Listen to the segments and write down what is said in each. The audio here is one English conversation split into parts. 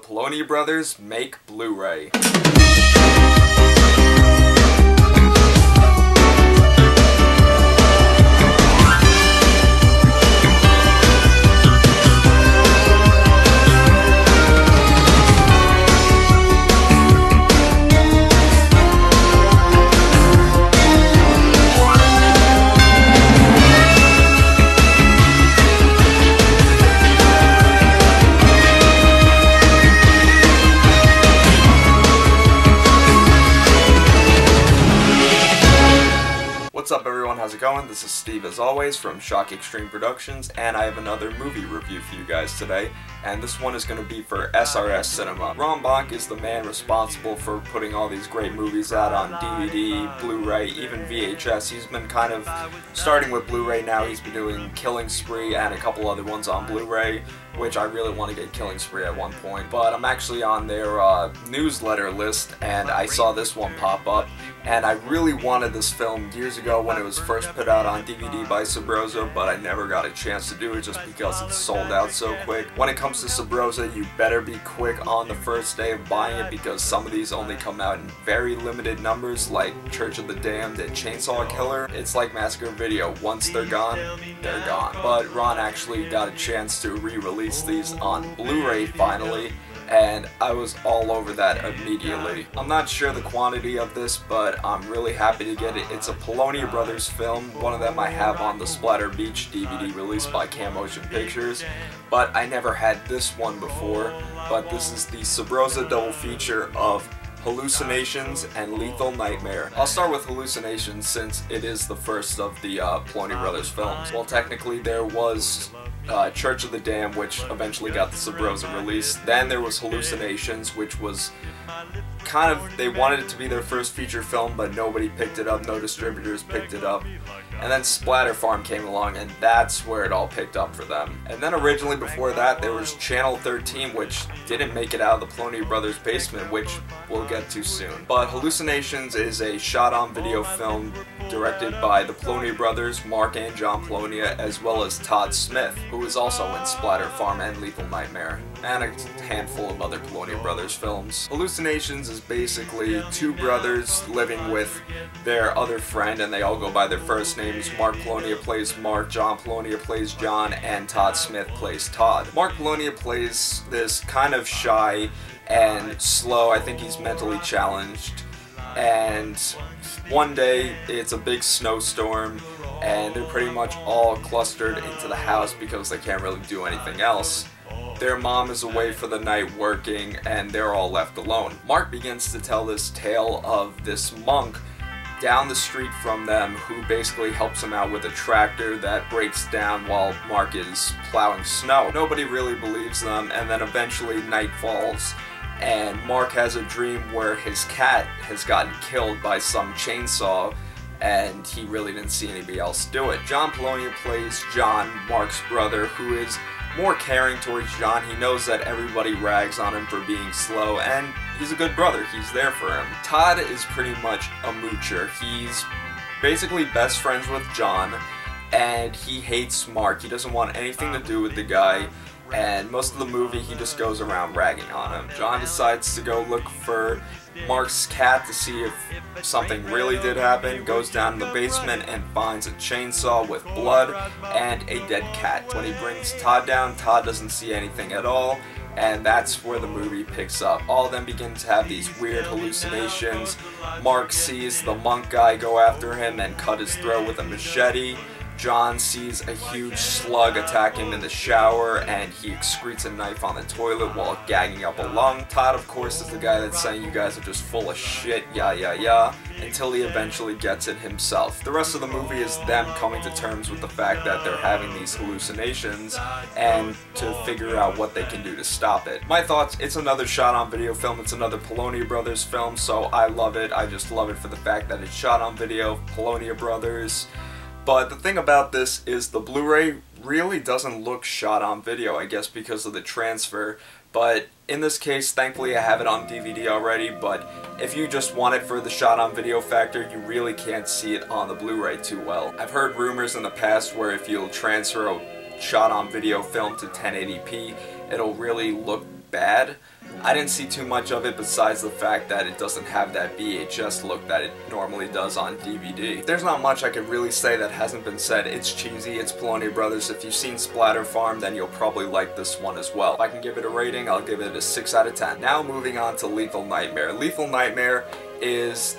Polonia brothers make Blu-ray. What's up everyone, how's it going? This is Steve as always from Shock Extreme Productions, and I have another movie review for you guys today, and this one is going to be for SRS Cinema. Ron Bonk is the man responsible for putting all these great movies out on DVD, Blu-ray, even VHS. He's been kind of starting with Blu-ray now. He's been doing Killing Spree and a couple other ones on Blu-ray, which I really want to get Killing Spree at one point, but I'm actually on their newsletter list, and I saw this one pop up, and I really wanted this film years ago when it was first put out on DVD by Sabrosa, but I never got a chance to do it just because it's sold out so quick. When it comes to Sabrosa, you better be quick on the first day of buying it because some of these only come out in very limited numbers, like Church of the Damned and Chainsaw Killer. It's like Massacre Video. Once they're gone, they're gone. But Ron actually got a chance to re-release these on Blu-ray finally, and I was all over that immediately. I'm not sure the quantity of this, but I'm really happy to get it. It's a Polonia brothers film. One of them I have on the Splatter Beach DVD released by Cam Motion Pictures, but I never had this one before. But this is the Sabrosa double feature of Hallucinations and Lethal Nightmare. I'll start with Hallucinations since it is the first of the Polonia brothers films. Well, technically there was Church of the Damned, which eventually got the Sabrosa release. Then there was Hallucinations, which was kind of, they wanted it to be their first feature film, but nobody picked it up, no distributors picked it up. And then Splatter Farm came along, and that's where it all picked up for them. And then originally before that, there was Channel 13, which didn't make it out of the Polonia brothers' basement, which we'll get to soon. But Hallucinations is a shot-on-video film directed by the Polonia brothers, Mark and John Polonia, as well as Todd Smith, who is also in Splatter Farm and Lethal Nightmare, and a handful of other Polonia brothers films. Hallucinations is basically two brothers living with their other friend, and they all go by their first names. Mark Polonia plays Mark, John Polonia plays John, and Todd Smith plays Todd. Mark Polonia plays this kind of shy and slow, I think he's mentally challenged, and one day it's a big snowstorm and they're pretty much all clustered into the house because they can't really do anything else. Their mom is away for the night working and they're all left alone. Mark begins to tell this tale of this monk down the street from them who basically helps him out with a tractor that breaks down while Mark is plowing snow. Nobody really believes them, and then eventually night falls and Mark has a dream where his cat has gotten killed by some chainsaw, and he really didn't see anybody else do it. John Polonia plays John, Mark's brother, who is more caring towards John. He knows that everybody rags on him for being slow, and he's a good brother. He's there for him. Todd is pretty much a moocher. He's basically best friends with John, and he hates Mark. He doesn't want anything to do with the guy, and most of the movie he just goes around ragging on him. John decides to go look for Mark's cat to see if something really did happen, goes down in the basement and finds a chainsaw with blood and a dead cat. When he brings Todd down, Todd doesn't see anything at all, and that's where the movie picks up. All of them begin to have these weird hallucinations. Mark sees the monk guy go after him and cut his throat with a machete. John sees a huge slug attack him in the shower, and he excretes a knife on the toilet while gagging up a lung. Todd, of course, is the guy that's saying you guys are just full of shit, yah, until he eventually gets it himself. The rest of the movie is them coming to terms with the fact that they're having these hallucinations and to figure out what they can do to stop it. My thoughts, it's another shot-on-video film. It's another Polonia brothers film, so I love it. I just love it for the fact that it's shot on video, Polonia brothers. But the thing about this is the Blu-ray really doesn't look shot on video, I guess because of the transfer. But in this case, thankfully I have it on DVD already, but if you just want it for the shot on video factor, you really can't see it on the Blu-ray too well. I've heard rumors in the past where if you'll transfer a shot on video film to 1080p, it'll really look bad. I didn't see too much of it besides the fact that it doesn't have that VHS look that it normally does on DVD. There's not much I could really say that hasn't been said. It's cheesy, it's Polonia Brothers. If you've seen Splatter Farm, then you'll probably like this one as well. If I can give it a rating, I'll give it a 6 out of 10. Now moving on to Lethal Nightmare. Lethal Nightmare is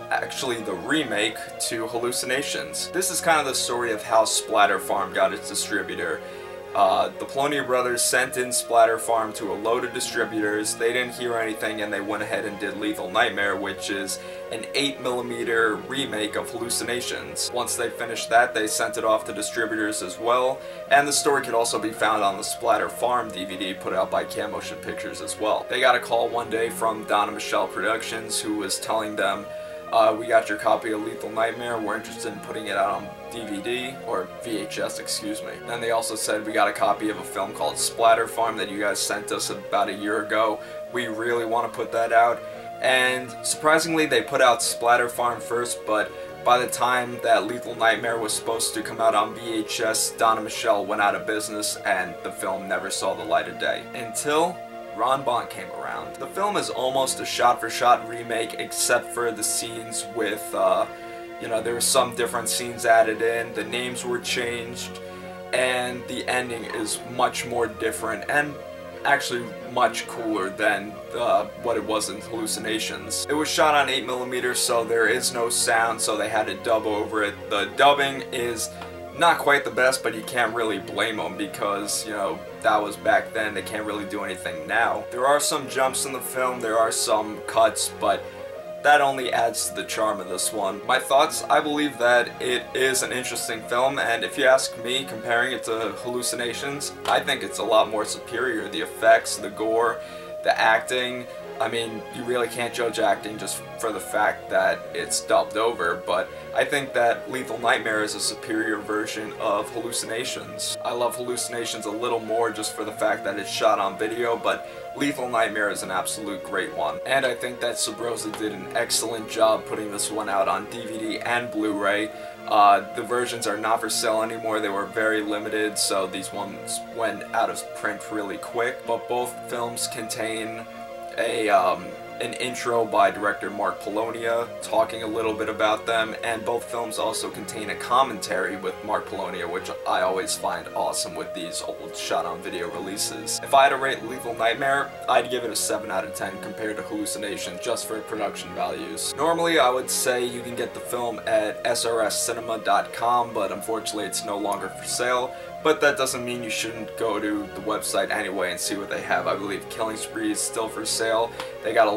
actually the remake to Hallucinations. This is kind of the story of how Splatter Farm got its distributor. The Polonia Brothers sent in Splatter Farm to a load of distributors. They didn't hear anything and they went ahead and did Lethal Nightmare, which is an 8mm remake of Hallucinations. Once they finished that, they sent it off to distributors as well, and the story could also be found on the Splatter Farm DVD put out by Motion Pictures as well. They got a call one day from Donna Michelle Productions, who was telling them, we got your copy of Lethal Nightmare, we're interested in putting it out on DVD, or VHS, excuse me. Then they also said, we got a copy of a film called Splatter Farm that you guys sent us about a year ago. We really want to put that out. And surprisingly, they put out Splatter Farm first, but by the time that Lethal Nightmare was supposed to come out on VHS, Donna Michelle went out of business and the film never saw the light of day. Until Ron Bonk came around. The film is almost a shot-for-shot remake except for the scenes with, you know, there were some different scenes added in, the names were changed, and the ending is much more different and actually much cooler than what it was in Hallucinations. It was shot on 8mm, so there is no sound, so they had to dub over it. The dubbing is not quite the best, but you can't really blame them because, you know, that was back then. They can't really do anything now. There are some jumps in the film, there are some cuts, but that only adds to the charm of this one. My thoughts, I believe that it is an interesting film, and if you ask me, comparing it to Hallucinations, I think it's a lot more superior. The effects, the gore, the acting, I mean, you really can't judge acting just for the fact that it's dubbed over, but I think that Lethal Nightmare is a superior version of Hallucinations. I love Hallucinations a little more just for the fact that it's shot on video, but Lethal Nightmare is an absolute great one. And I think that Sabrosa did an excellent job putting this one out on DVD and Blu-ray. The versions are not for sale anymore, they were very limited, so these ones went out of print really quick, but both films contain an intro by director Mark Polonia talking a little bit about them, and both films also contain a commentary with Mark Polonia, which I always find awesome with these old shot-on-video releases. If I had to rate Lethal Nightmare, I'd give it a 7 out of 10 compared to Hallucination, just for production values. Normally I would say you can get the film at srscinema.com, but unfortunately it's no longer for sale. But that doesn't mean you shouldn't go to the website anyway and see what they have. I believe Killing Spree is still for sale. They got a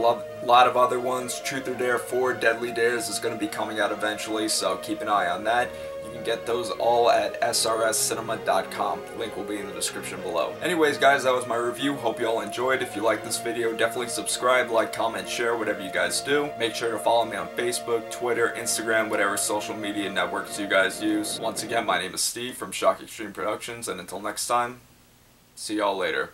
lot of other ones. Truth or Dare 4, Deadly Dares is going to be coming out eventually, so keep an eye on that. You can get those all at srscinema.com. The link will be in the description below. Anyways guys, that was my review. Hope you all enjoyed. If you liked this video, definitely subscribe, like, comment, share, whatever you guys do. Make sure to follow me on Facebook, Twitter, Instagram, whatever social media networks you guys use. Once again, my name is Steve from Shock Extreme Productions, and until next time, see y'all later.